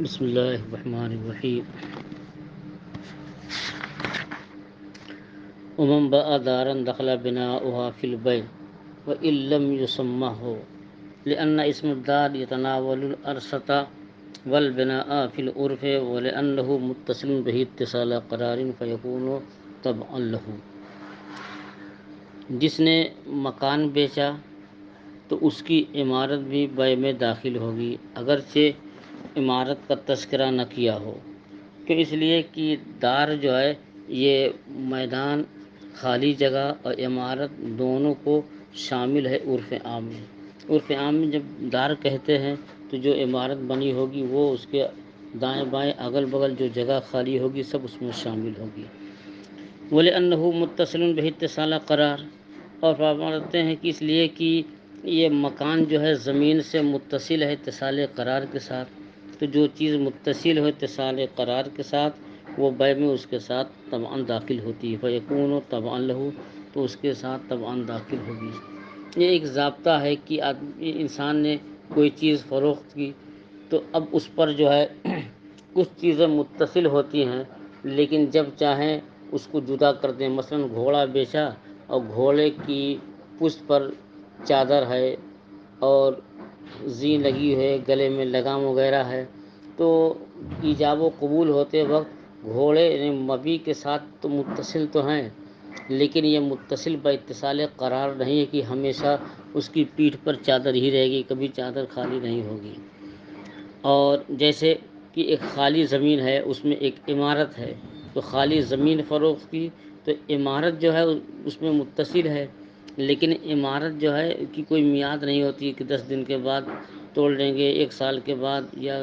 بسم اللہ الرحمن الرحیم. ومن باع دارا دخل بناؤها في البيع وإن لم يسمه لأن اسم الدار يتناول الأرصة والبناء في العرف ولأنه متصل به اتصال قرار فيكون تبعا له. جس نے مکان بیچا تو اس کی عمارت بھی بیع میں داخل ہوگی اگرچہ عمارت کا تذکرہ نہ کیا ہو. کہ اس لیے کہ دار جو ہے یہ میدان، خالی جگہ اور عمارت دونوں کو شامل ہے عرف عام میں. عرف عام میں جب دار کہتے ہیں تو جو عمارت بنی ہوگی وہ اس کے دائیں بائیں اگل بغل جو جگہ خالی ہوگی سب اس میں شامل ہوگی. وَلِأَنَّهُ مُتَّصِلٌ بِهِ اتصال قرار، اور فرماتے ہیں کہ اس لیے کہ یہ مکان جو ہے زمین سے متصل ہے اتصال قرار کے ساتھ. تو جو چیز متصل ہو اتصال قرار کے ساتھ وہ بیع میں اس کے ساتھ طبعاً داخل ہوتی ہے. فَيَكُونُ طَبْعًا لَهُ، تو اس کے ساتھ طبعاً داخل ہوگی. یہ ایک ضابطہ ہے کہ انسان نے کوئی چیز فروخت کی تو اب اس پر جو ہے کچھ چیزیں متصل ہوتی ہیں لیکن جب چاہیں اس کو جدا کر دیں. مثلاً گھوڑا بیچا اور گھوڑے کی پشت پر چادر ہے اور زین لگی ہے، گلے میں لگام وغیرہ ہے، تو ایجاب و قبول ہوتے وقت گھوڑے مبی کے ساتھ تو متصل تو ہیں لیکن یہ متصل با اتصال قرار نہیں ہے کہ ہمیشہ اس کی پیٹھ پر چادر ہی رہے گی، کبھی چادر خالی نہیں ہوگی. اور جیسے کہ ایک خالی زمین ہے اس میں ایک عمارت ہے تو خالی زمین فروخت کی تو عمارت جو ہے اس میں متصل ہے لیکن عمارت جو ہے کہ کوئی میعاد نہیں ہوتی کہ 10 دن کے بعد توڑ لیں گے، 1 سال کے بعد یا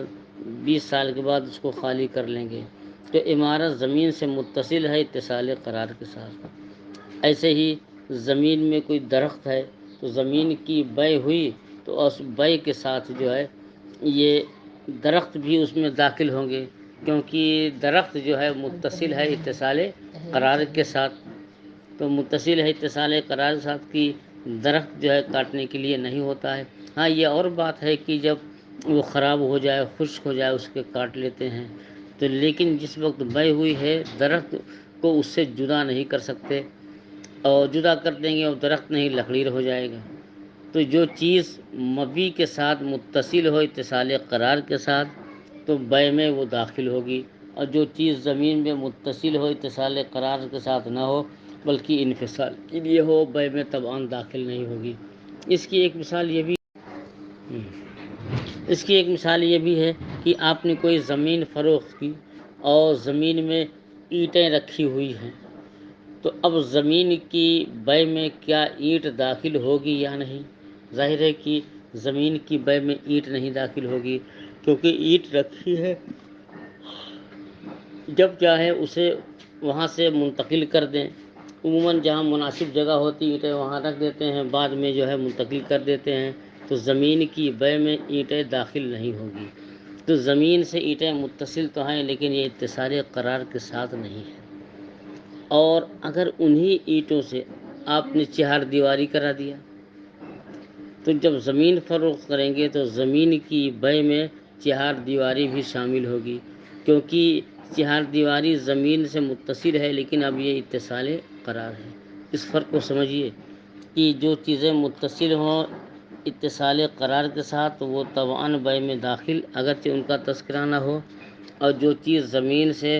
20 سال کے بعد اس کو خالی کر لیں گے. تو عمارت زمین سے متصل ہے اتصال قرار کے ساتھ. ایسے ہی زمین میں کوئی درخت ہے تو زمین کی بیع ہوئی تو اس بیع کے ساتھ جو ہے یہ درخت بھی اس میں داخل ہوں گے کیونکہ درخت جو ہے متصل ہے اتصال قرار کے ساتھ. تو متصل ہے اتصال قرار کے ساتھ کی درخت جو ہے کاٹنے کے لیے نہیں ہوتا ہے. ہاں یہ اور بات ہے کہ جب وہ خراب ہو جائے، خشک ہو جائے، اس کے کاٹ لیتے ہیں تو لیکن جس وقت بیع ہوئی ہے درخت کو اس سے جدا نہیں کر سکتے، اور جدا کر دیں گے اور درخت نہیں لکڑی ہو جائے گا. تو جو چیز مبی کے ساتھ متصل ہو اتصال قرار کے ساتھ تو بیع میں وہ داخل ہوگی، اور جو چیز زمین میں متصل ہو اتصال قرار کے ساتھ نہ ہو بلکہ انفصال کے لیے ہو بیع میں طبعاً داخل نہیں ہوگی. اس کی ایک مثال یہ بھی ہے کہ آپ نے کوئی زمین فروخت کی اور زمین میں اینٹیں رکھی ہوئی ہیں تو اب زمین کی بیع میں کیا اینٹ داخل ہوگی یا نہیں؟ ظاہر ہے کہ زمین کی بیع میں اینٹ نہیں داخل ہوگی کیونکہ اینٹ رکھی ہے، جب چاہے اسے وہاں سے منتقل کر دیں. عموماً جہاں مناسب جگہ ہوتی اینٹیں وہاں رکھ دیتے ہیں، بعد میں جو ہے منتقل کر دیتے ہیں. تو زمین کی بیع میں اینٹیں داخل نہیں ہوگی. تو زمین سے اینٹیں متصل تو ہیں لیکن یہ اتصال قرار کے ساتھ نہیں ہے. اور اگر انہی اینٹوں سے آپ نے چہار دیواری کرا دیا تو جب زمین فروخت کریں گے تو زمین کی بیع میں چہار دیواری بھی شامل ہوگی کیونکہ چہار دیواری زمین سے متصل ہے لیکن اب یہ اتصال قرار ہے. اس فرق کو سمجھیے کہ جو چیزیں متصل ہوں اتصال قرار کے ساتھ وہ طبعاً بیع میں داخل اگرچہ ان کا تذکرہ نہ ہو، اور جو چیز زمین سے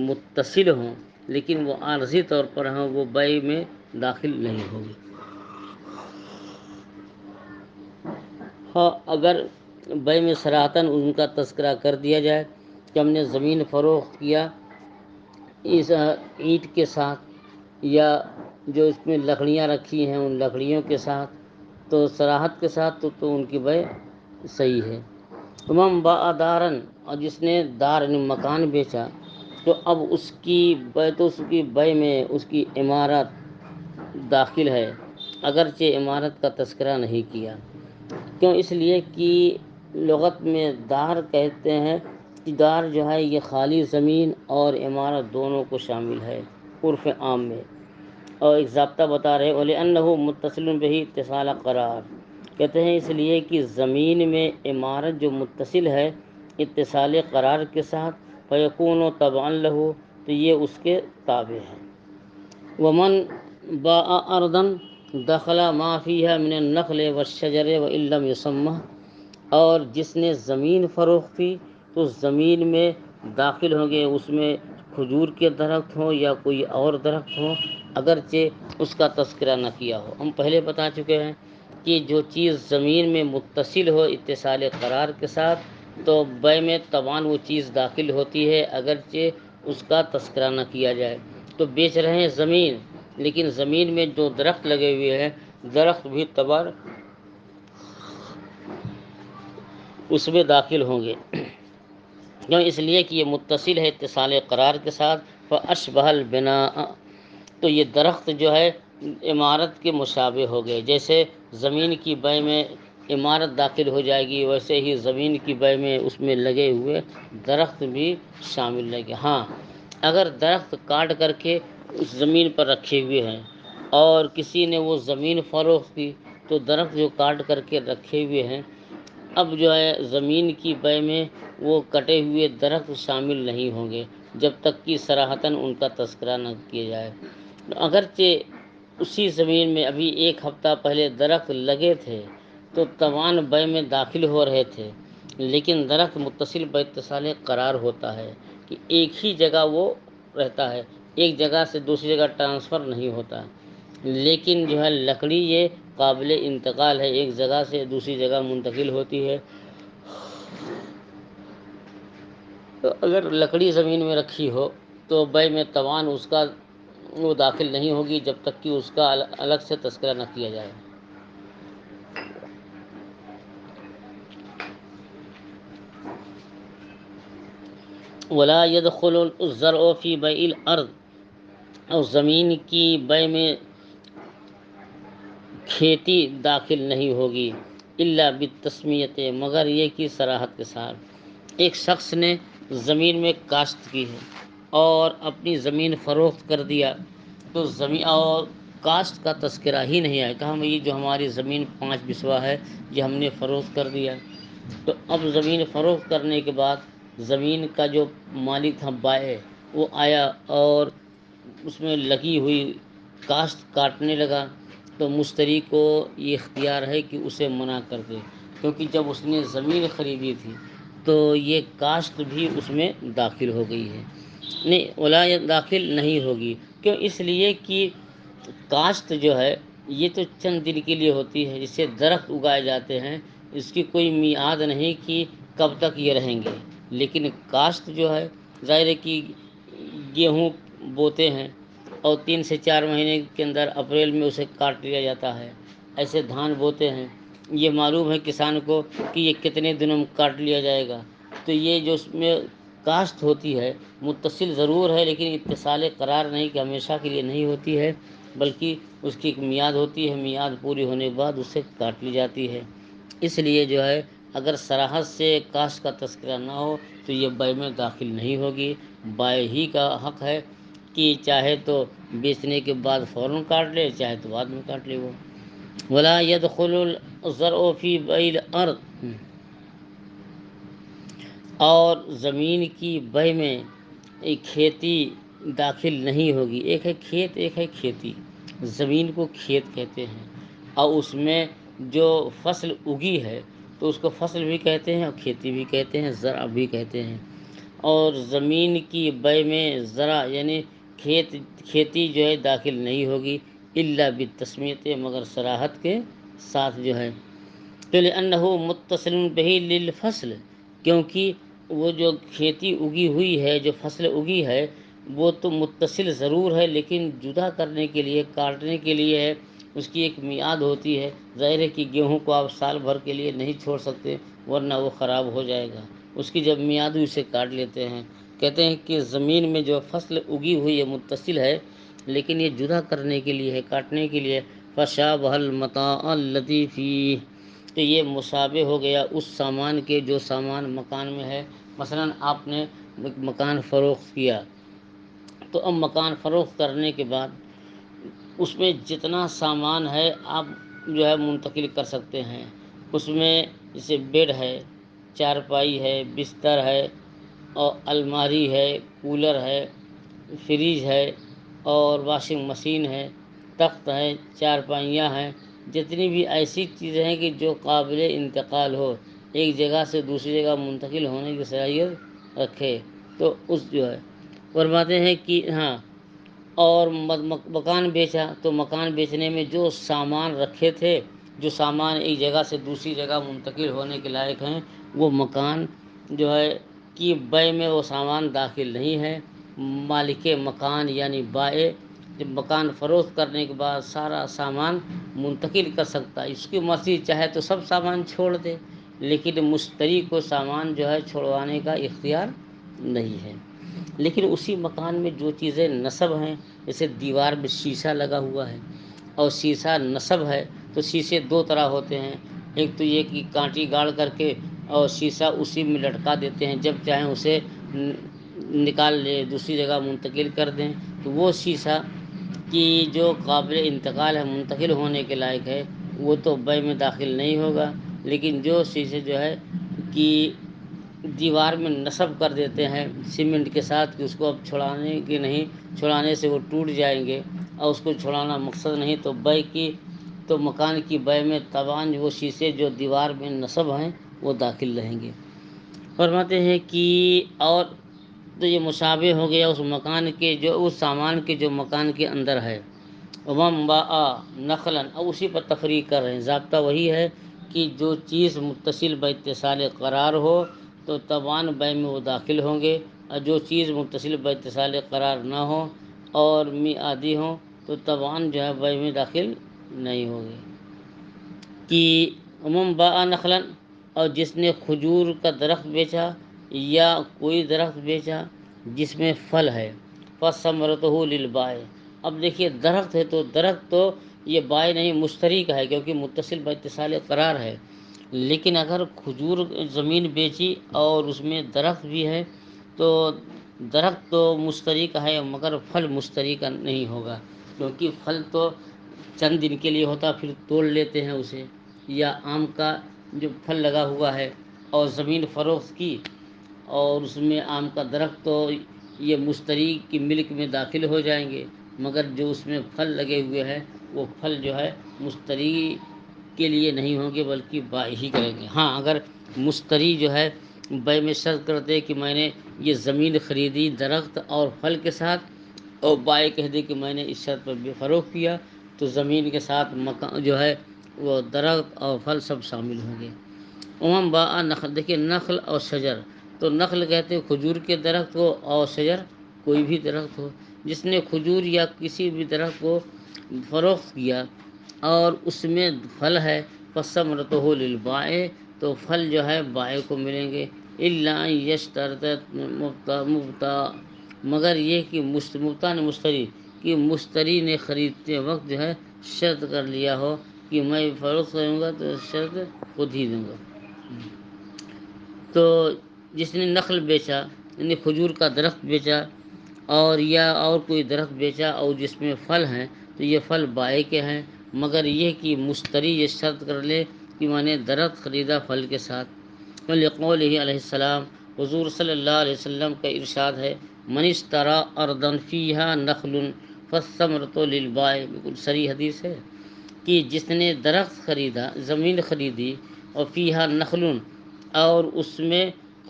متصل ہوں لیکن وہ عارضی طور پر ہوں وہ بیع میں داخل نہیں ہوگی. ہاں اگر بیع میں صراحتاً ان کا تذکرہ کر دیا جائے کہ ہم نے زمین فروخت کیا اس اینٹ کے ساتھ یا جو اس میں لکڑیاں رکھی ہیں ان لکڑیوں کے ساتھ، تو صراحت کے ساتھ تو ان کی بیع صحیح ہے. ومن باع دارا، اور جس نے دار مکان بیچا تو اب اس کی بیع میں اس کی عمارت داخل ہے اگرچہ عمارت کا تذکرہ نہیں کیا. کیوں؟ اس لیے کہ لغت میں دار کہتے ہیں کہ دار جو ہے یہ خالی زمین اور عمارت دونوں کو شامل ہے عرف عام میں. اور ایک ضابطہ بتا رہے وَلِأَنَّهُ مُتَّصِلٌ بِهِ اتصال قرار، کہتے ہیں اس لیے کہ زمین میں عمارت جو متصل ہے اتصال قرار کے ساتھ، فیکون و تبعا لہو، تو یہ اس کے تابع ہے۔ ومن باع ارضا دخل ما فیہا من النخل والشجر وان لم یسمہ، اور جس نے زمین فروخت کی تو زمین میں داخل ہوں گے، اس میں کھجور کے درخت ہوں یا کوئی اور درخت ہوں، اگرچہ اس کا تذکرہ نہ کیا ہو۔ ہم پہلے بتا چکے ہیں کہ جو چیز زمین میں متصل ہو اتصال قرار کے ساتھ تو بے میں طبعاً وہ چیز داخل ہوتی ہے، اگرچہ اس کا تذکرہ نہ کیا جائے۔ تو بیچ رہے ہیں زمین، لیکن زمین میں جو درخت لگے ہوئے ہیں، درخت بھی طبعاً اس میں داخل ہوں گے، کیوں؟ اس لیے کہ یہ متصل ہے اتصال قرار کے ساتھ۔ فاشبہ البناء، تو یہ درخت جو ہے عمارت کے مشابہ ہو گئے، جیسے زمین کی بے میں عمارت داخل ہو جائے گی، ویسے ہی زمین کی بے میں اس میں لگے ہوئے درخت بھی شامل لگے۔ ہاں، اگر درخت کاٹ کر کے اس زمین پر رکھے ہوئے ہیں اور کسی نے وہ زمین فروخت کی تو درخت جو کاٹ کر کے رکھے ہوئے ہیں، اب جو ہے زمین کی بے میں وہ کٹے ہوئے درخت شامل نہیں ہوں گے جب تک کہ صراحتاً ان کا تذکرہ نہ کیا جائے۔ اگرچہ اسی زمین میں ابھی ایک ہفتہ پہلے درخت لگے تھے تو طبعاً بے میں داخل ہو رہے تھے، لیکن درخت متصل باتصال قرار ہوتا ہے کہ ایک ہی جگہ وہ رہتا ہے، ایک جگہ سے دوسری جگہ ٹرانسفر نہیں ہوتا، لیکن جو ہے لکڑی یہ قابل انتقال ہے، ایک جگہ سے دوسری جگہ منتقل ہوتی ہے۔ تو اگر لکڑی زمین میں رکھی ہو تو بے میں طبعاً اس کا وہ داخل نہیں ہوگی جب تک کہ اس کا الگ سے تذکرہ نہ کیا جائے۔ ولا يدخل الزرع في بيع الارض، اور زمین کی بے میں کھیتی داخل نہیں ہوگی، الا بالتسمیۃ، مگر یہ کہ صراحت کے ساتھ۔ ایک شخص نے زمین میں کاشت کی ہے اور اپنی زمین فروخت کر دیا، تو زمین اور کاشت کا تذکرہ ہی نہیں آیا، کہا یہ جو ہماری زمین 5 بسوا ہے یہ ہم نے فروخت کر دیا۔ تو اب زمین فروخت کرنے کے بعد زمین کا جو مالک تھا بائع، وہ آیا اور اس میں لگی ہوئی کاشت کاٹنے لگا، تو مشتری کو یہ اختیار ہے کہ اسے منع کر دے، کیونکہ جب اس نے زمین خریدی تھی تو یہ کاشت بھی اس میں داخل ہو گئی ہے، نہیں ولا داخل نہیں ہوگی، کیوں؟ اس لیے کہ کاشت جو ہے یہ تو چند دن کے لیے ہوتی ہے، جس سے درخت اگائے جاتے ہیں، اس کی کوئی میعاد نہیں کہ کب تک یہ رہیں گے، لیکن کاشت جو ہے ظاہر ہے کہ گیہوں بوتے ہیں اور 3 سے 4 مہینے کے اندر اپریل میں اسے کاٹ لیا جاتا ہے، ایسے دھان بوتے ہیں، یہ معلوم ہے کسان کو کہ یہ کتنے دنوں میں کاٹ لیا جائے گا، تو یہ جو اس میں کاشت ہوتی ہے متصل ضرور ہے، لیکن اتصال قرار نہیں کہ ہمیشہ کے لیے نہیں ہوتی ہے، بلکہ اس کی ایک میعاد ہوتی ہے، میعاد پوری ہونے کے بعد اسے کاٹ لی جاتی ہے۔ اس لیے جو ہے اگر صراحت سے کاشت کا تذکرہ نہ ہو تو یہ بے میں داخل نہیں ہوگی، بائع ہی کا حق ہے کہ چاہے تو بیچنے کے بعد فوراً کاٹ لے، چاہے تو بعد میں کاٹ لے وہ۔ ولا يدخل الزرع في بيع الارض، اور زمین کی بے میں ایک کھیتی داخل نہیں ہوگی، ایک ہے کھیت ایک ہے کھیتی، زمین کو کھیت کہتے ہیں، اور اس میں جو فصل اگی ہے تو اس کو فصل بھی کہتے ہیں اور کھیتی بھی کہتے ہیں، زرع بھی کہتے ہیں، اور زمین کی بے میں زرع یعنی کھیتی جو ہے داخل نہیں ہوگی، الا بالتسمیۃ، مگر صراحت کے ساتھ جو ہے، تو لأنه متصل به للفصل، کیونکہ وہ جو کھیتی اگی ہوئی ہے، جو فصل اگی ہے وہ تو متصل ضرور ہے، لیکن جدا کرنے کے لیے کاٹنے کے لیے ہے، اس کی ایک میعاد ہوتی ہے، ظاہر ہے کہ گیہوں کو آپ سال بھر کے لیے نہیں چھوڑ سکتے ورنہ وہ خراب ہو جائے گا، اس کی جب میعاد ہوئی اسے کاٹ لیتے ہیں۔ کہتے ہیں کہ زمین میں جو فصل اگی ہوئی ہے متصل ہے، لیکن یہ جدا کرنے کے لیے ہے، کاٹنے کے لیے، فشابہ المتاع الذی فیہ، تو یہ مشابہ ہو گیا اس سامان کے جو سامان مکان میں ہے، مثلا آپ نے مکان فروخت کیا تو اب مکان فروخت کرنے کے بعد اس میں جتنا سامان ہے آپ جو ہے منتقل کر سکتے ہیں، اس میں جیسے بیڈ ہے چارپائی ہے، بستر ہے، اور الماری ہے، کولر ہے، فریج ہے، اور واشنگ مشین ہے، تخت ہے، چارپائیاں ہیں، جتنی بھی ایسی چیزیں ہیں کہ جو قابل انتقال ہو، ایک جگہ سے دوسری جگہ منتقل ہونے کی صلاحیت رکھے، تو اس جو ہے فرماتے ہیں کہ ہاں، اور مکان بیچا تو مکان بیچنے میں جو سامان رکھے تھے، جو سامان ایک جگہ سے دوسری جگہ منتقل ہونے کے لائق ہیں، وہ مکان جو ہے کہ بے میں وہ سامان داخل نہیں ہے۔ مالک مکان یعنی بائع جب مکان فروخت کرنے کے بعد سارا سامان منتقل کر سکتا ہے، اس کی مرضی چاہے تو سب سامان چھوڑ دے، لیکن مشتری کو سامان جو ہے چھوڑوانے کا اختیار نہیں ہے۔ لیکن اسی مکان میں جو چیزیں نصب ہیں، جیسے دیوار میں شیشہ لگا ہوا ہے اور شیشہ نصب ہے، تو شیشے دو طرح ہوتے ہیں، ایک تو یہ کہ کانٹی گاڑ کر کے اور شیشہ اسی میں لٹکا دیتے ہیں، جب چاہیں اسے نکال لے دوسری جگہ منتقل کر دیں، تو وہ شیشہ کی جو قابل انتقال ہے، منتقل ہونے کے لائق ہے، وہ تو بے میں داخل نہیں ہوگا۔ لیکن جو شیشے جو ہے کہ دیوار میں نصب کر دیتے ہیں سیمنٹ کے ساتھ کہ اس کو اب چھڑانے کی نہیں، چھڑانے سے وہ ٹوٹ جائیں گے، اور اس کو چھڑانا مقصد نہیں، تو بے کی تو مکان کی بے میں طبعاً وہ شیشے جو دیوار میں نصب ہیں وہ داخل رہیں گے۔ فرماتے ہیں کہ اور تو یہ مشابہ ہو گیا اس مکان کے جو اس سامان کے جو مکان کے اندر ہے۔ وم با نخلاً، اب اسی پر تفریق کر رہے ہیں، ضابطہ وہی ہے کہ جو چیز متصل باتصال قرار ہو تو طبعاً بے میں وہ داخل ہوں گے، اور جو چیز متصل باتصال قرار نہ ہو اور میعادی ہوں تو طبعاً جو ہے بے میں داخل نہیں ہوگی۔ کہ با نخلاً، اور جس نے کھجور کا درخت بیچا یا کوئی درخت بیچا جس میں پھل ہے، فثمرتہ للبائع، اب دیکھیے درخت ہے تو درخت تو یہ بائع نہیں مشتری کا ہے، کیونکہ متصل باتصال قرار ہے، لیکن اگر کھجور زمین بیچی اور اس میں درخت بھی ہے تو درخت تو مشتری کا ہے، مگر پھل مشتری کا نہیں ہوگا، کیونکہ پھل تو چند دن کے لیے ہوتا، پھر توڑ لیتے ہیں اسے۔ یا آم کا جو پھل لگا ہوا ہے اور زمین فروخت کی اور اس میں آم کا درخت، تو یہ مشتری کی ملک میں داخل ہو جائیں گے، مگر جو اس میں پھل لگے ہوئے ہیں وہ پھل جو ہے مشتری کے لیے نہیں ہوں گے بلکہ بائع ہی کریں گے۔ ہاں، اگر مشتری جو ہے بے میں شرط کرتے کہ میں نے یہ زمین خریدی درخت اور پھل کے ساتھ، اور بائع کہہ دے کہ میں نے اس شرط پر فروخت کیا، تو زمین کے ساتھ مکان جو ہے وہ درخت اور پھل سب شامل ہوں گے۔ با نخل، دیکھیے نخل اور شجر، تو نخل کہتے ہیں کھجور کے درخت کو، اور شجر کوئی بھی درخت ہو، جس نے کھجور یا کسی بھی درخت کو فروخت کیا اور اس میں پھل ہے، فثمرتہ للبائع، تو پھل جو ہے بائع کو ملیں گے، الا ان یشترط مبتاع، مگر یہ کہ مبتاع نے مشتری کہ مشتری نے خریدتے وقت جو ہے شرط کر لیا ہو کہ میں فروخت کروں گا تو شرط خود ہی دوں گا۔ تو جس نے نخل بیچا یعنی کھجور کا درخت بیچا اور یا اور کوئی درخت بیچا اور جس میں پھل ہیں، تو یہ پھل بائع کے ہیں، مگر یہ کہ مشتری یہ شرط کر لے کہ میں نے درخت خریدا پھل کے ساتھ۔ لقولہ علیہ السلام، حضور صلی اللہ علیہ وسلم کا ارشاد ہے، من اشتری ارضا فیہا نخل فالثمرۃ للبائع، بالکل صریح حدیث ہے کہ جس نے درخت خریدا، زمین خریدی، اور فیہا نخل، اور اس میں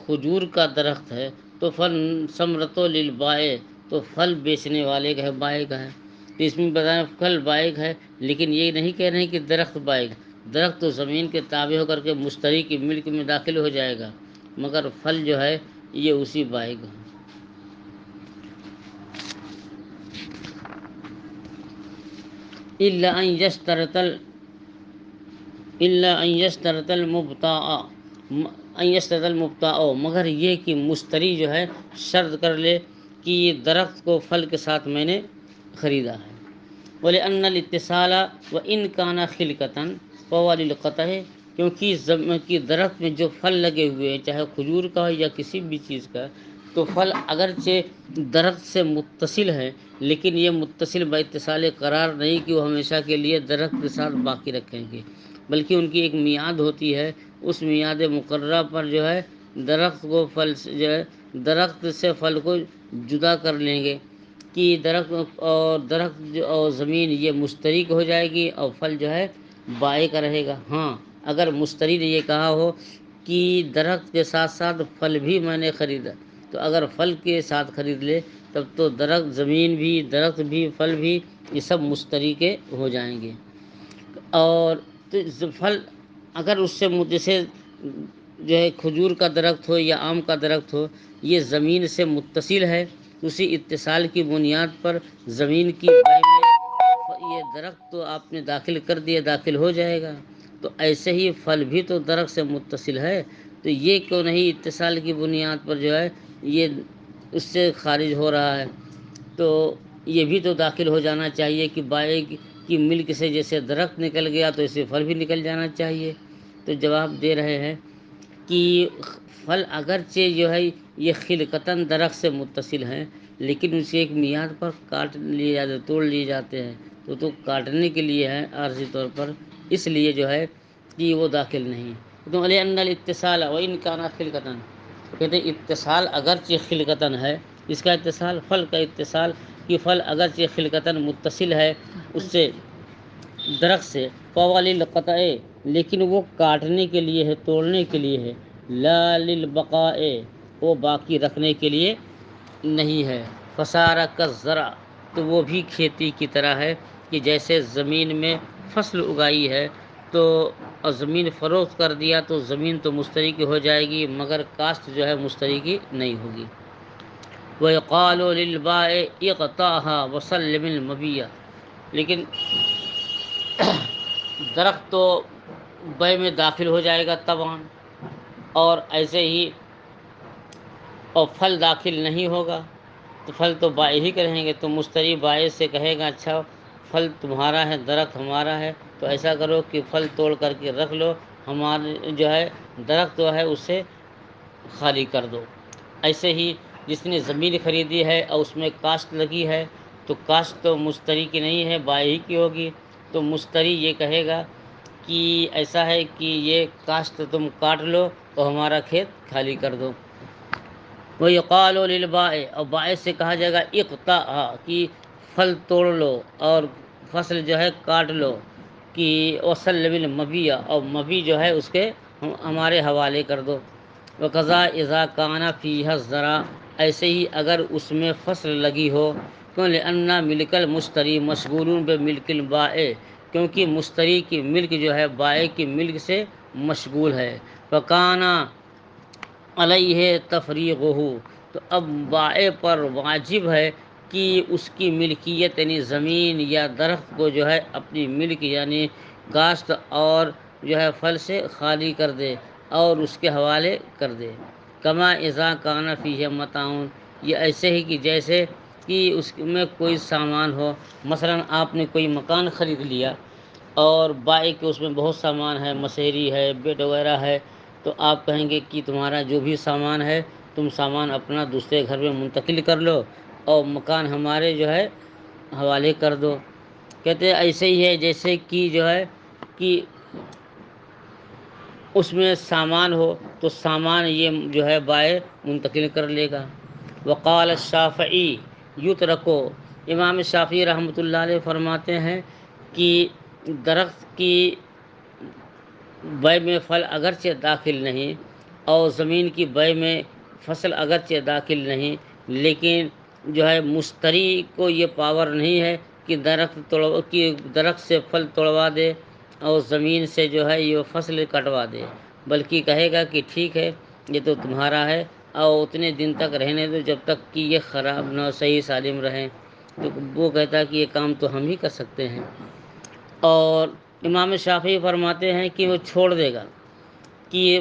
کھجور کا درخت ہے، تو پھل ثمرۃ للبائع، تو پھل بیچنے والے کا ہے، بائع کا ہے۔ تو اس میں بتائیں پھل بائع ہے، لیکن یہ نہیں کہہ رہے ہیں کہ درخت بائع، درخت تو زمین کے تابع ہو کر کے مشتری کی ملک میں داخل ہو جائے گا، مگر پھل جو ہے یہ اسی بائع کا ہے۔ الا ان یشترط المبتاع، مگر یہ کہ مشتری جو ہے شرط کر لے کہ یہ درخت کو پھل کے ساتھ میں نے خریدا ہے۔ وَلِأَنَّ الْاِتِّصَالَ وَإِنْ كَانَ خِلْقَةً فَهُوَ لِلْقَطْعِ، کیونکہ درخت میں جو پھل لگے ہوئے ہیں چاہے کھجور کا ہو یا کسی بھی چیز کا، تو پھل اگرچہ درخت سے متصل ہے لیکن یہ متصل باتصال قرار نہیں کہ وہ ہمیشہ کے لیے درخت کے ساتھ باقی رکھیں گے، بلکہ ان کی ایک میعاد ہوتی ہے، اس میعاد مقررہ پر جو ہے درخت کو پھل سے جو ہے درخت سے پھل کو جدا کر لیں گے کہ درخت اور زمین یہ مشترک ہو جائے گی اور پھل جو ہے بائے کا رہے گا۔ ہاں اگر مشتری نے یہ کہا ہو کہ درخت کے ساتھ ساتھ پھل بھی میں نے خریدا، تو اگر پھل کے ساتھ خرید لے تب تو درخت زمین بھی درخت بھی پھل بھی یہ سب مشترک ہو جائیں گے۔ اور پھل اگر اس سے جیسے جو ہے کھجور کا درخت ہو یا آم کا درخت ہو، یہ زمین سے متصل ہے، اسی اتصال کی بنیاد پر زمین کی بائے میں یہ درخت تو آپ نے داخل کر دیا، داخل ہو جائے گا۔ تو ایسے ہی پھل بھی تو درخت سے متصل ہے، تو یہ کیوں نہیں اتصال کی بنیاد پر جو ہے یہ اس سے خارج ہو رہا ہے؟ تو یہ بھی تو داخل ہو جانا چاہیے کہ بائے کی ملک سے جیسے درخت نکل گیا تو اسے پھل بھی نکل جانا چاہیے۔ تو جواب دے رہے ہیں کہ پھل اگرچہ جو ہے یہ خلقتاً درخت سے متصل ہیں، لیکن اسے ایک میعاد پر کاٹ لیے جاتے، توڑ لیے جاتے ہیں، تو کاٹنے کے لیے ہے عارضی طور پر، اس لیے جو ہے کہ وہ داخل نہیں۔ تو لأن الاتصال وإن كان خلقتاً، کہتے ہیں اتصال اگرچہ خلقتاً ہے، اس کا اتصال پھل کا اتصال کہ پھل اگرچہ خلقتاً متصل ہے اس سے درخت سے، فوالقطع، لیکن وہ کاٹنے کے لیے ہے، توڑنے کے لیے ہے، لا للبقاء، وہ باقی رکھنے کے لیے نہیں ہے۔ فصار کالزرع، تو وہ بھی کھیتی کی طرح ہے کہ جیسے زمین میں فصل اگائی ہے تو اور زمین فروخت کر دیا تو زمین تو مشترک ہو جائے گی مگر کاشت جو ہے مشترک نہیں ہوگی۔ وَيُقَالُ لِلْبَائِعِ اقْطَعْهَا وَسَلِّمِ الْمَبِيعَ، لیکن درخت تو بے میں داخل ہو جائے گا طبعاً، اور ایسے ہی اور پھل داخل نہیں ہوگا، تو پھل تو بائع ہی کہیں گے، تو مشتری بائع سے کہے گا اچھا پھل تمہارا ہے درخت ہمارا ہے، تو ایسا کرو کہ پھل توڑ کر کے رکھ لو، ہمارے جو ہے درخت جو ہے اسے خالی کر دو۔ ایسے ہی جس نے زمین خریدی ہے اور اس میں کاشت لگی ہے تو کاشت تو مشتری کی نہیں ہے، بائع ہی کی ہوگی، تو مشتری یہ کہے گا کہ ایسا ہے کہ یہ کاشت تم کاٹ لو تو ہمارا کھیت خالی کر دو۔ وَيُقَالُ لِلْبَائِعِ، اور بائع سے کہا جائے گا اقْطَعْهَا، کہ پھل توڑ لو اور فصل جو ہے کاٹ لو، کہ وَسَلِّمِ الْمَبِيعَ، اور مبی جو ہے اس کے ہمارے حوالے کر دو۔ وَقَضَا إِذَا كَانَ فِيهَا الزَّرْعُ، ایسے ہی اگر اس میں فصل لگی ہو، کیوں لأن ملک المشتری مشغول بملک البائع، کیونکہ مشتری کی ملک جو ہے بائع کی ملک سے مشغول ہے۔ فَكَانَ علیہ تفریغہ، تو اب بائع پر واجب ہے کہ اس کی ملکیت یعنی زمین یا درخت کو جو ہے اپنی ملک یعنی کاشت اور جو ہے پھل سے خالی کر دے اور اس کے حوالے کر دے۔ کما اذا کان فیہ متاع، یہ ایسے ہی کہ جیسے کہ اس میں کوئی سامان ہو، مثلا آپ نے کوئی مکان خرید لیا اور بائع کے اس میں بہت سامان ہے، مشہری ہے، بیڈ وغیرہ ہے، تو آپ کہیں گے کہ تمہارا جو بھی سامان ہے تم سامان اپنا دوسرے گھر میں منتقل کر لو اور مکان ہمارے جو ہے حوالے کر دو۔ کہتے ہیں ایسے ہی ہے جیسے کہ جو ہے کہ اس میں سامان ہو تو سامان یہ جو ہے بائع منتقل کر لے گا۔ وقال الشافعی یترکو، امام شافعی رحمۃ اللہ علیہ فرماتے ہیں کہ درخت کی بے میں پھل اگرچہ داخل نہیں اور زمین کی بے میں فصل اگرچہ داخل نہیں، لیکن جو ہے مشتری کو یہ پاور نہیں ہے کہ درخت سے پھل توڑوا دے اور زمین سے جو ہے یہ فصل کٹوا دے، بلکہ کہے گا کہ ٹھیک ہے یہ تو تمہارا ہے اور اتنے دن تک رہنے دو جب تک کہ یہ خراب نہ صحیح سالم رہیں، تو وہ کہتا ہے کہ یہ کام تو ہم ہی کر سکتے ہیں۔ اور امام شافعی فرماتے ہیں کہ وہ چھوڑ دے گا، کہ یہ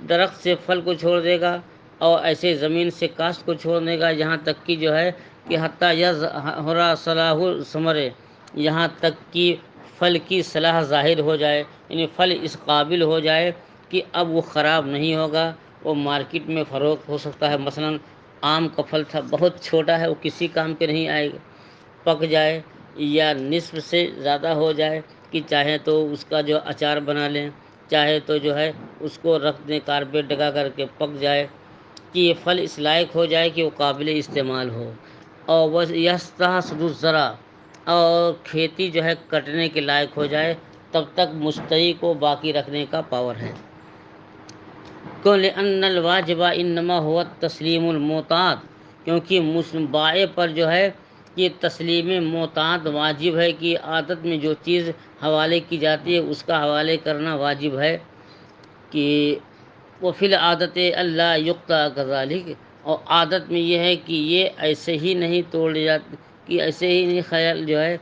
درخت سے پھل کو چھوڑ دے گا اور ایسے زمین سے کاشت کو چھوڑ دے گا یہاں تک کہ جو ہے کہ حتیٰ یظہر صلاح الثمر، یہاں تک کہ پھل کی صلاح ظاہر ہو جائے، یعنی پھل اس قابل ہو جائے کہ اب وہ خراب نہیں ہوگا، وہ مارکیٹ میں فروخت ہو سکتا ہے۔ مثلا آم کا پھل تھا بہت چھوٹا ہے، وہ کسی کام کے نہیں آئے گا، پک جائے یا نصف سے زیادہ ہو جائے کہ چاہیں تو اس کا جو اچار بنا لیں چاہے تو جو ہے اس کو رکھ دیں کارپیٹ ڈگا کر کے پک جائے کہ یہ پھل اس لائق ہو جائے کہ وہ قابل استعمال ہو، اور وہ یستحصد الزرع، اور کھیتی جو ہے کٹنے کے لائق ہو جائے، تب تک مشتری کو باقی رکھنے کا پاور ہے۔ کیوں؟ لأن الواجب انما ہوا تسلیم المعتاد، کیونکہ بائع پر جو ہے یہ تسلیم معتاد واجب ہے کہ عادت میں جو چیز حوالے کی جاتی ہے اس کا حوالے کرنا واجب ہے، کہ وہ فی العادت اللہ یقطع کذالک، اور عادت میں یہ ہے کہ یہ ایسے ہی نہیں توڑے جاتے، کہ ایسے ہی نہیں، خیال جو ہے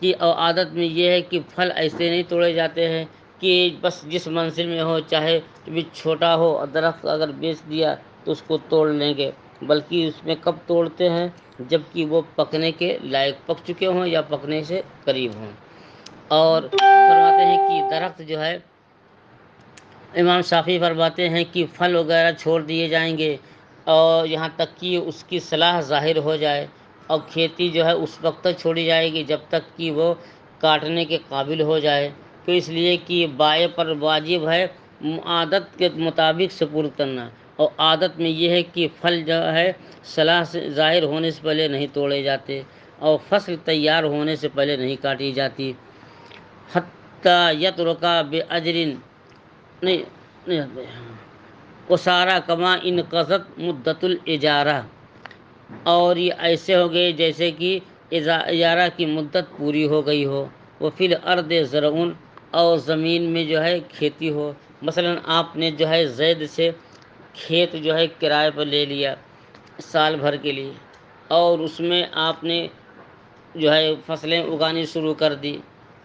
کہ اور عادت میں یہ ہے کہ پھل ایسے نہیں توڑے جاتے ہیں کہ بس جس منزل میں ہو، چاہے بھی چھوٹا ہو، اور درخت اگر بیچ دیا تو اس کو توڑ لیں گے، بلکہ اس میں کب توڑتے ہیں؟ جب کہ وہ پکنے کے لائق پک چکے ہوں یا پکنے سے قریب ہوں۔ اور فرماتے ہیں کہ درخت جو ہے، امام شافعی فرماتے ہیں کہ پھل وغیرہ چھوڑ دیے جائیں گے اور یہاں تک کہ اس کی صلاح ظاہر ہو جائے، اور کھیتی جو ہے اس وقت تک چھوڑی جائے گی جب تک کہ وہ کاٹنے کے قابل ہو جائے، تو اس لیے کہ بائع پر واجب ہے عادت کے مطابق سپرد کرنا، اور عادت میں یہ ہے کہ پھل جو ہے صلاح سے ظاہر ہونے سے پہلے نہیں توڑے جاتے، اور فصل تیار ہونے سے پہلے نہیں کاٹی جاتی، حتیٰ یترکا بأجر، نہیں وسارا کما انقضت مدت الاجارہ، اور یہ ایسے ہو گئے جیسے کہ اجارہ کی مدت پوری ہو گئی ہو، وہ فی الارض زرعون، اور زمین میں جو ہے کھیتی ہو، مثلا آپ نے جو ہے زید سے کھیت جو ہے کرائے پر لے لیا سال بھر کے لیے، اور اس میں آپ نے جو ہے فصلیں اگانی شروع کر دی،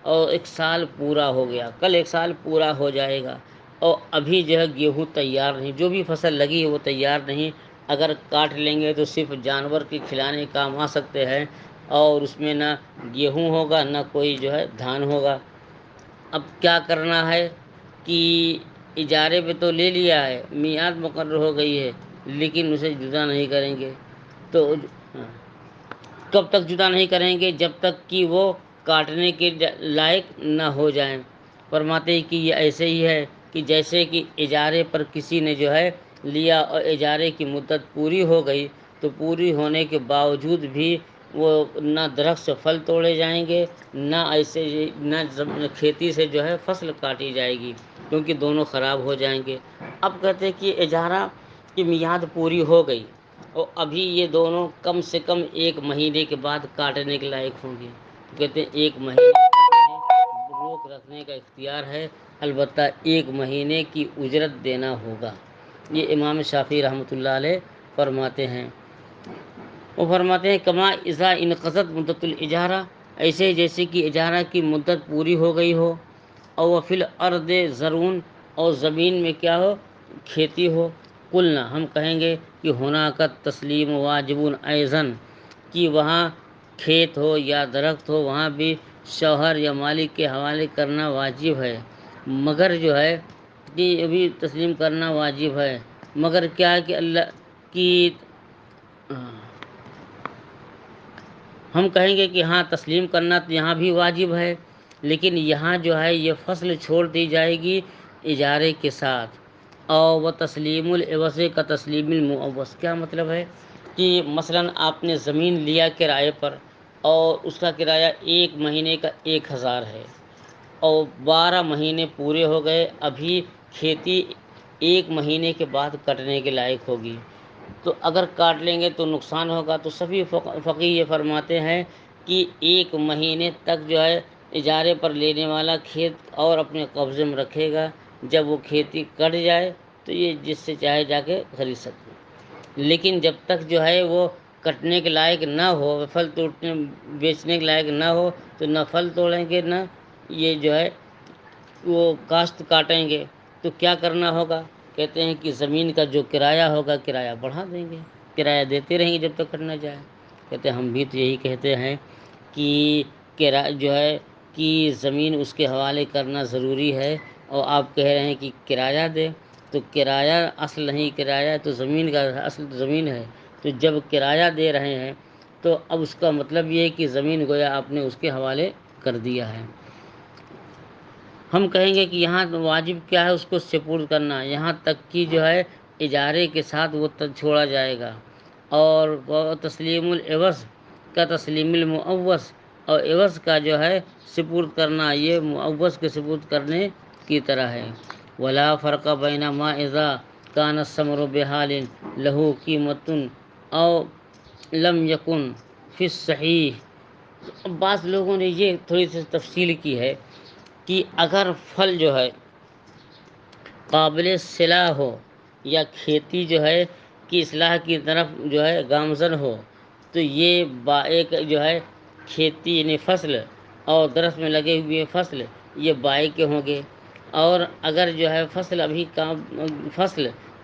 اور ایک سال پورا ہو گیا، کل ایک سال پورا ہو جائے گا، اور ابھی جو ہے گیہوں تیار نہیں، جو بھی فصل لگی ہے وہ تیار نہیں، اگر کاٹ لیں گے تو صرف جانور کے کھلانے کام آ سکتے ہیں، اور اس میں نہ گیہوں ہوگا نہ کوئی جو ہے دھان ہوگا۔ اب کیا کرنا ہے کہ اجارے پہ تو لے لیا ہے، میعاد مقرر ہو گئی ہے، لیکن اسے جدا نہیں کریں گے، تو کب تک جدا نہیں کریں گے؟ جب تک کہ وہ کاٹنے کے لائق نہ ہو جائیں۔ فرماتے ہیں کہ یہ ایسے ہی ہے کہ جیسے کہ اجارے پر کسی نے جو ہے لیا اور اجارے کی مدت پوری ہو گئی، تو پوری ہونے کے باوجود بھی وہ نہ درخت سے پھل توڑے جائیں گے، نہ ایسے نہ کھیتی سے جو ہے فصل کاٹی جائے گی، کیونکہ دونوں خراب ہو جائیں گے۔ اب کہتے ہیں کہ اجارہ کی میعاد پوری ہو گئی، اور ابھی یہ دونوں کم سے کم 1 مہینے کے بعد کاٹنے کے لائق ہوں گے، کہتے ہیں 1 مہینے تک روک رکھنے کا اختیار ہے، البتہ 1 مہینے کی اجرت دینا ہوگا۔ یہ امام شافعی رحمۃ اللہ علیہ فرماتے ہیں۔ وہ فرماتے ہیں کما اذا انقضت مدت الاجارہ، ایسے جیسے کہ اجارہ کی مدت پوری ہو گئی ہو، اور فی الارض زرعون، اور زمین میں کیا ہو؟ کھیتی ہو، قلنا، ہم کہیں گے کہ ہونا کا تسلیم واجب ایضاً، کہ وہاں کھیت ہو یا درخت ہو وہاں بھی شوہر یا مالک کے حوالے کرنا واجب ہے، مگر جو ہے کہ ابھی تسلیم کرنا واجب ہے، مگر کیا ہے کہ اللہ کی ہم کہیں گے کہ ہاں تسلیم کرنا تو یہاں بھی واجب ہے، لیکن یہاں جو ہے یہ فصل چھوڑ دی جائے گی اجارے کے ساتھ، اور وہ تسلیم العوض کا تسلیم المعوض، کیا مطلب ہے کہ مثلا آپ نے زمین لیا کرائے پر، اور اس کا کرایہ 1 مہینے کا 1000 ہے، اور 12 مہینے پورے ہو گئے، ابھی کھیتی 1 مہینے کے بعد کٹنے کے لائق ہوگی، تو اگر کاٹ لیں گے تو نقصان ہوگا، تو سبھی فقیہ یہ فرماتے ہیں کہ 1 مہینے تک جو ہے اجارے پر لینے والا کھیت اور اپنے قبضے میں رکھے گا، جب وہ کھیتی کٹ جائے تو یہ جس سے چاہے جا کے خرید سکتے ہیں، لیکن جب تک جو ہے وہ کٹنے کے لائق نہ ہو، پھل توڑنے بیچنے کے لائق نہ ہو، تو نہ پھل توڑیں گے نہ یہ جو ہے وہ کاشت کاٹیں گے، تو کیا کرنا ہوگا؟ کہتے ہیں کہ زمین کا جو کرایہ ہوگا کرایہ بڑھا دیں گے، کرایہ دیتے رہیں گے جب تک کٹ نہ جائے۔ کہتے ہیں ہم بھی تو یہی کہتے ہیں کہ کرایہ جو ہے کہ زمین اس کے حوالے کرنا ضروری ہے، اور آپ کہہ رہے ہیں کہ کرایہ دے، تو کرایہ اصل نہیں، کرایہ تو زمین کا اصل تو زمین ہے، تو جب کرایہ دے رہے ہیں تو اب اس کا مطلب یہ ہے کہ زمین گویا آپ نے اس کے حوالے کر دیا ہے۔ ہم کہیں گے کہ یہاں واجب کیا ہے، اس کو سپرد کرنا، یہاں تک کہ جو ہے اجارے کے ساتھ وہ چھوڑا جائے گا، اور تسلیم العوض کا تسلیم المعوض، اور عوض کا جو ہے سپرد کرنا یہ معوض کے سپرد کرنے کی طرح ہے۔ ولا فرق بین ما اذا کان الثمر بحال له قیمت او لم یکن فی الصحیح۔ اب بعض لوگوں نے یہ تھوڑی سی تفصیل کی ہے کہ اگر پھل جو ہے قابل صلاح ہو یا کھیتی جو ہے کی اصلاح کی طرف جو ہے گامزن ہو، تو یہ ایک جو ہے کھیتی یعنی فصل اور درخت میں لگے ہوئے فصل یہ بائے کے ہوں گے، اور اگر جو ہے فصل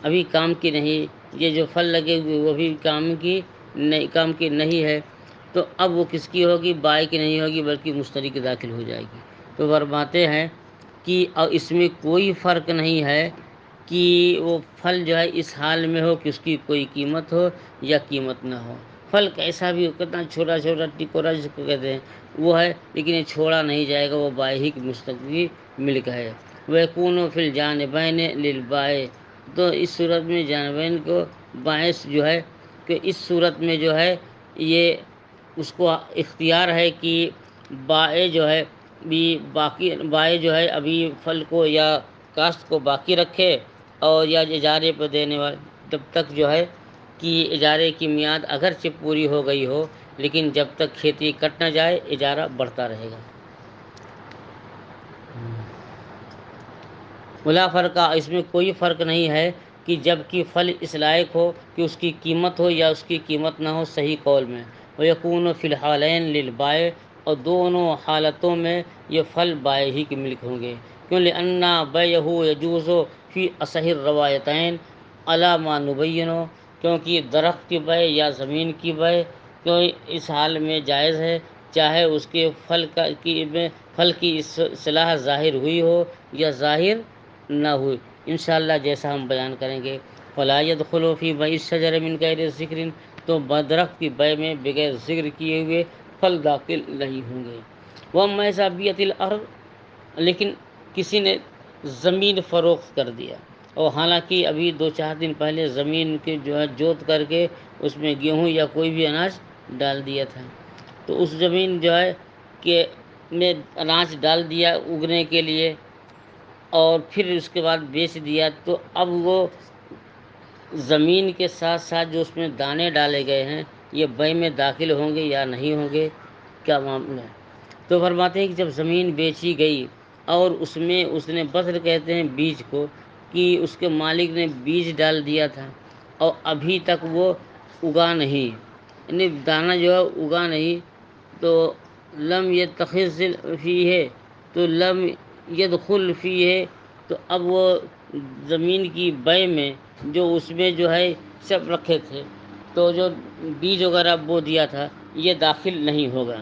ابھی کام کی نہیں، یہ جو پھل لگے ہوئے وہ بھی کام کی نہیں ہے، تو اب وہ کس کی ہوگی؟ بائے کی نہیں ہوگی بلکہ مشتری کی داخل ہو جائے گی۔ تو فرماتے ہیں کہ اور اس میں کوئی فرق نہیں ہے کہ وہ پھل جو ہے اس حال میں ہو کہ اس کی کوئی قیمت ہو یا قیمت نہ ہو۔ پھل کیسا بھی ہو، کتنا چھوٹا چھوٹا ٹکورا جس کو کہتے ہیں وہ ہے، لیکن یہ چھوڑا نہیں جائے گا، وہ بائے ہی کی مستقبی ملک ہے۔ وَيَكُونُ فِي الْجَانِبَيْنِ لِلْبَائِعِ، تو اس صورت میں جانبین کو باعث جو ہے کہ اس صورت میں جو ہے یہ اس کو اختیار ہے کہ بائع جو ہے بائع جو ہے ابھی پھل کو یا کاشت کو باقی رکھے، اور یا اجارے پر دینے والے جب تک جو ہے کہ اجارے کی میعاد اگرچہ پوری ہو گئی ہو، لیکن جب تک کھیتی کٹ نہ جائے اجارہ بڑھتا رہے گا۔ ولا فرقہ، اس میں کوئی فرق نہیں ہے کہ جب کہ پھل اس لائق ہو کہ اس کی قیمت ہو یا اس کی قیمت نہ ہو، صحیح قول میں۔ وَيَكُونُ فِي الْحَالَيْنِ لِلْبَائِعِ، اور دونوں حالتوں میں یہ پھل بائع ہی کے ملک ہوں گے۔ کیوں؟ لِأَنَّ بَيْعَهُ يَجُوزُ فِي أَصَحِّ الرِّوَایَتَيْنِ عَلَىٰ مَا نُبَيِّنُ، کیونکہ درخت کی بیع یا زمین کی بیع کیوں اس حال میں جائز ہے، چاہے اس کے پھل کی اصلاح ظاہر ہوئی ہو یا ظاہر نہ ہوئی، انشاءاللہ جیسا ہم بیان کریں گے۔ فَلَا يَدْخُلُ فِي بَيْعِ الشَّجَرِ مِنْ غَيْرِ ذِکْرٍ، تو درخت کی بیع میں بغیر ذکر کیے ہوئے پھل داخل نہیں ہوں گے۔ وَأَمَّا إِذَا بِيعَتِ الْأَرْضُ، لیکن کسی نے زمین فروخت کر دیا، اور حالانکہ ابھی 2-4 دن پہلے زمین کے جو ہے جوت کر کے اس میں گیہوں یا کوئی بھی اناج ڈال دیا تھا، تو اس زمین جو ہے کہ میں اناج ڈال دیا اگنے کے لیے، اور پھر اس کے بعد بیچ دیا، تو اب وہ زمین کے ساتھ ساتھ جو اس میں دانے ڈالے گئے ہیں یہ بیع میں داخل ہوں گے یا نہیں ہوں گے، کیا معاملہ ہے؟ تو فرماتے ہیں کہ جب زمین بیچی گئی اور اس میں اس نے بذر کہتے ہیں بیج کو، کہ اس کے مالک نے بیج ڈال دیا تھا اور ابھی تک وہ اگا نہیں، یعنی دانہ جو ہے اگا نہیں، تو لم یتخذ فیہ، تو لم یدخل فیہ، تو اب وہ زمین کی بیع میں جو اس میں جو ہے سب رکھے تھے، تو جو بیج وغیرہ بو دیا تھا یہ داخل نہیں ہوگا۔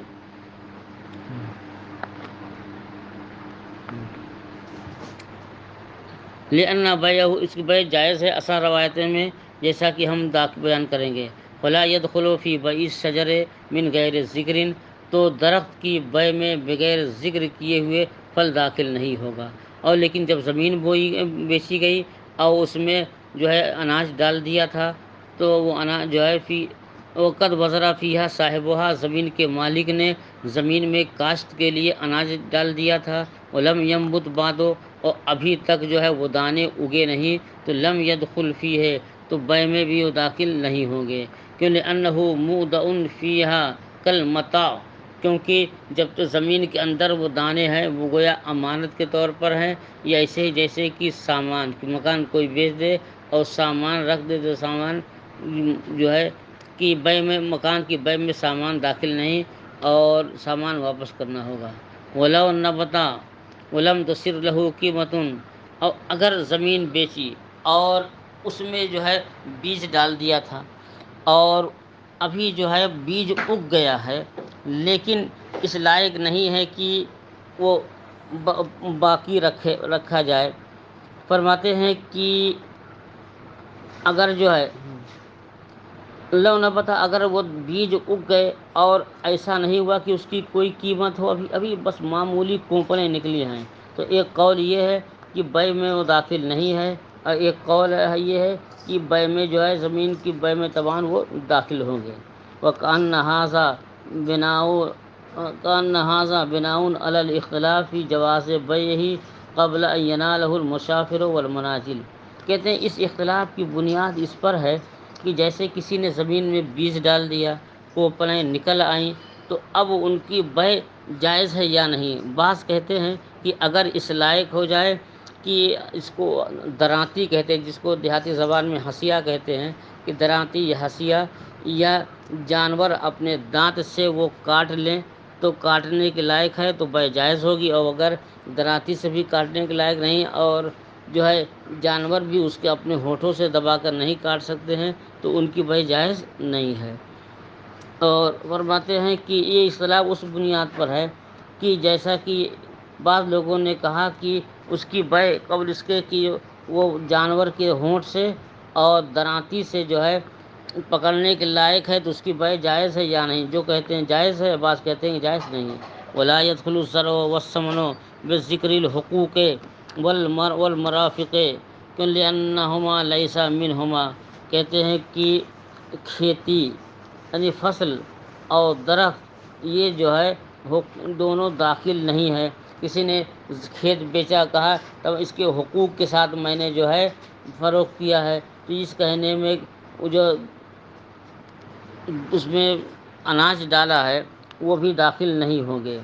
لأن بیعہ، اس کی بیع جائز ہے اثر روایتیں میں، جیسا کہ ہم بیان کریں گے۔ فلا يدخل فی بیع الشجر من غیر ذکر، تو درخت کی بیع میں بغیر ذکر کیے ہوئے پھل داخل نہیں ہوگا۔ اور لیکن جب زمین بیچی گئی اور اس میں جو ہے اناج ڈال دیا تھا، تو وہ اناج جو ہے وقت بذرا فیہا صاحبہا، زمین کے مالک نے زمین میں کاشت کے لیے اناج ڈال دیا تھا، ولم ینبت بعد، اور ابھی تک جو ہے وہ دانے اگے نہیں، تو لم یدخل فیہ، تو بیع میں بھی وہ داخل نہیں ہوں گے۔ کیوں؟ لأنہ مودع فیہا کالمتاع، کیونکہ جب تو زمین کے اندر وہ دانے ہیں وہ گویا امانت کے طور پر ہیں، یا ایسے ہی جیسے کہ سامان، کہ مکان کوئی بیچ دے اور سامان رکھ دے، تو سامان جو ہے کہ بیع میں، مکان کی بیع میں سامان داخل نہیں اور سامان واپس کرنا ہوگا۔ وَلَوْ نَبَتَ وَلَمْ تَصِرْ لَهُ قِیمَةٌ، اور اگر زمین بیچی اور اس میں جو ہے بیج ڈال دیا تھا اور ابھی جو ہے بیج اگ گیا ہے لیکن اس لائق نہیں ہے کہ وہ باقی رکھا جائے، فرماتے ہیں کہ اگر جو ہے لو نہ پتہ، اگر وہ بیج اگ گئے اور ایسا نہیں ہوا کہ اس کی کوئی قیمت ہو، ابھی بس معمولی کونپلیں نکلی ہیں، تو ایک قول یہ ہے کہ بے میں وہ داخل نہیں ہے، اور ایک قول ہے یہ ہے کہ بے میں جو ہے زمین کی بے میں تبان وہ داخل ہوں گے۔ وَكَأَنَّ هَذَا كَأَنَّ هَذَا بِنَاءٌ عَلَى الْاخْتِلَافِ فِي جَوَازِ بَيْعِهِ قَبْلَ أَن يَنَالَهُ الْمُسَافِرُ وَالْمُنَازِلُ۔ کہتے ہیں اس اختلاف کی بنیاد اس پر ہے کہ جیسے کسی نے زمین میں بیج ڈال دیا، کوپلیں نکل آئیں، تو اب ان کی بے جائز ہے یا نہیں۔ بعض کہتے ہیں کہ اگر اس لائق ہو جائے کہ اس کو درانتی کہتے ہیں، جس کو دیہاتی زبان میں ہسیا کہتے ہیں، کہ درانتی یا ہسیا یا جانور اپنے دانت سے وہ کاٹ لیں تو کاٹنے کے لائق ہے تو بے جائز ہوگی، اور اگر درانتی سے بھی کاٹنے کے لائق نہیں اور جو ہے جانور بھی اس کے اپنے ہونٹوں سے دبا کر نہیں کاٹ سکتے ہیں تو ان کی بے جائز نہیں ہے۔ اور فرماتے ہیں کہ یہ اصطلاح اس بنیاد پر ہے کہ جیسا کہ بعض لوگوں نے کہا کہ اس کی بے قبل اس کے کہ وہ جانور کے ہونٹ سے اور درانتی سے جو ہے پکڑنے کے لائق ہے تو اس کی بے جائز ہے یا نہیں۔ جو کہتے ہیں جائز ہے، بعض کہتے ہیں کہ جائز نہیں ہے۔ وَلَا يَدْخُلُ الزَّرْعُ وَالثَّمَنُ بِالذِّكْرِ الْحُقُوقِ وَالْمَرَافِقِ لِأَنَّهُمَا لَيْسَ مِنْهُمَا۔ کہتے ہیں کہ کھیتی یعنی فصل اور درخت یہ جو ہے دونوں داخل نہیں ہے۔ کسی نے کھیت بیچا، کہا تب اس کے حقوق کے ساتھ میں نے جو ہے فروخت کیا ہے، تو اس کہنے میں جو اس میں اناج ڈالا ہے وہ بھی داخل نہیں ہوں گے،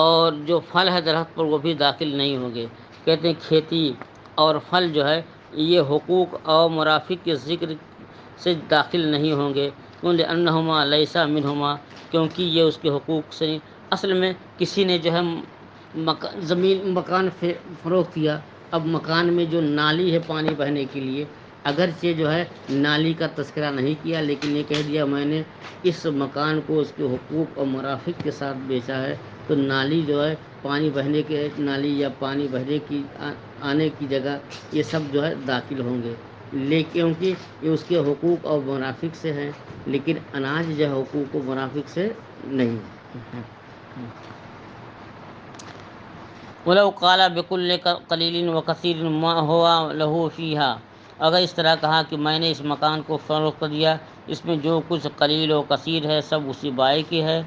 اور جو پھل ہے درخت پر وہ بھی داخل نہیں ہوں گے۔ کہتے ہیں کھیتی اور پھل جو ہے یہ حقوق اور مرافق کے ذکر سے داخل نہیں ہوں گے، لِأَنَّهُمَا لَيْسَ مِنْهُمَا، کیونکہ یہ اس کے حقوق سے اصل میں کسی نے جو ہے مکان فروخت کیا، اب مکان میں جو نالی ہے پانی بہنے کے لیے، اگرچہ جو ہے نالی کا تذکرہ نہیں کیا لیکن یہ کہہ دیا میں نے اس مکان کو اس کے حقوق اور مرافق کے ساتھ بیچا ہے، تو نالی جو ہے پانی بہنے کے نالی یا پانی بہنے کی آنے کی جگہ یہ سب جو ہے داخل ہوں گے، لیکن کیونکہ یہ اس کے حقوق اور مرافق سے ہیں، لیکن اناج جو ہے حقوق و مرافق سے نہیں۔ وَلَوْ قَالَ بِكُلِّ قَلِيلٍ وَكَثِيرٍ مَا هُوَ لَهُ فِيهَا، اگر اس طرح کہا کہ میں نے اس مکان کو فروخت کر دیا، اس میں جو کچھ قلیل و کثیر ہے سب اسی بائے کی ہے،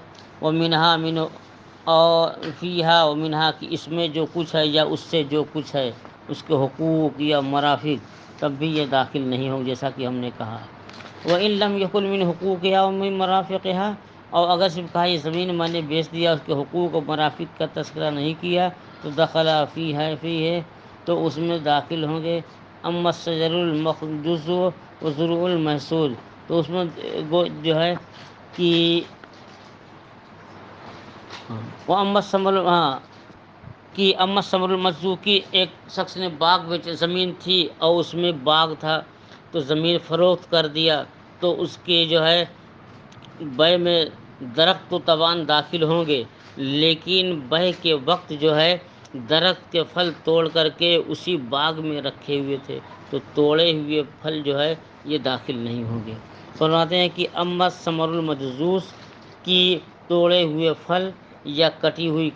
وَمِنْهَا اور فِيهَا وَمِنْهَا کہ اس میں جو کچھ ہے یا اس سے جو کچھ ہے اس کے حقوق یا مرافق، تب بھی یہ داخل نہیں ہوں جیسا کہ ہم نے کہا۔ وَإِن لَمْ يَكُنْ مِنْ حُقُوقِهَا وَمِنْ مَرَافِقِهَا، اور اگر صرف کہا یہ زمین میں نے بیچ دیا، اس کے حقوق و مرافق کا تذکرہ نہیں کیا، تو دخل فیہ تو اس میں داخل ہوں گے۔ اما الشجر المخجوز وزروع المحصول، تو اس میں جو ہے کہ اما الثمر المجزوع کی ایک شخص نے باغ بیچ زمین تھی اور اس میں باغ تھا تو زمین فروخت کر دیا، تو اس کے جو ہے بے میں درخت و تبان داخل ہوں گے، لیکن بے کے وقت جو ہے درخت کے پھل توڑ کر کے اسی باغ میں رکھے ہوئے تھے تو توڑے ہوئے پھل جو ہے یہ داخل نہیں ہوں گے۔ فرماتے ہیں کہ اما الثمر المجزوز کی توڑے ہوئے پھل یا کٹی ہوئی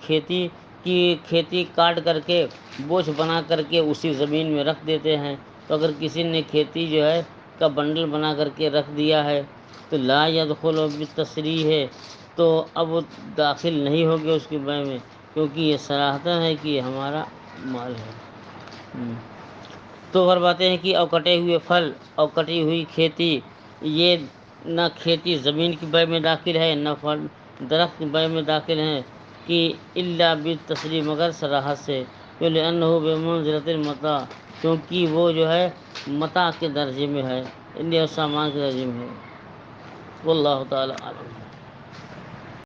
کھیتی کاٹ کر کے بوجھ بنا کر کے اسی زمین میں رکھ دیتے ہیں، تو اگر کسی نے کھیتی جو ہے کا بنڈل بنا کر کے رکھ دیا ہے تو لا يدخل بالتصریح ہے، تو اب وہ داخل نہیں ہوگے اس کے بے میں، کیونکہ یہ صراحتاً ہے کہ یہ ہمارا مال ہے۔ تو فرماتے ہیں کہ اور کٹے ہوئے پھل اور کٹی ہوئی کھیتی یہ نہ کھیتی زمین کی بے میں داخل ہے نہ پھل درخت کی بے میں داخل ہیں، کہ الا بالتصریح مگر صراحت سے، لأنه بمنزلۃ المتاع، کیونکہ وہ جو ہے متاع کے درجے میں ہے، سامان کے درجے میں ہے۔ واللہ تعالی عالم۔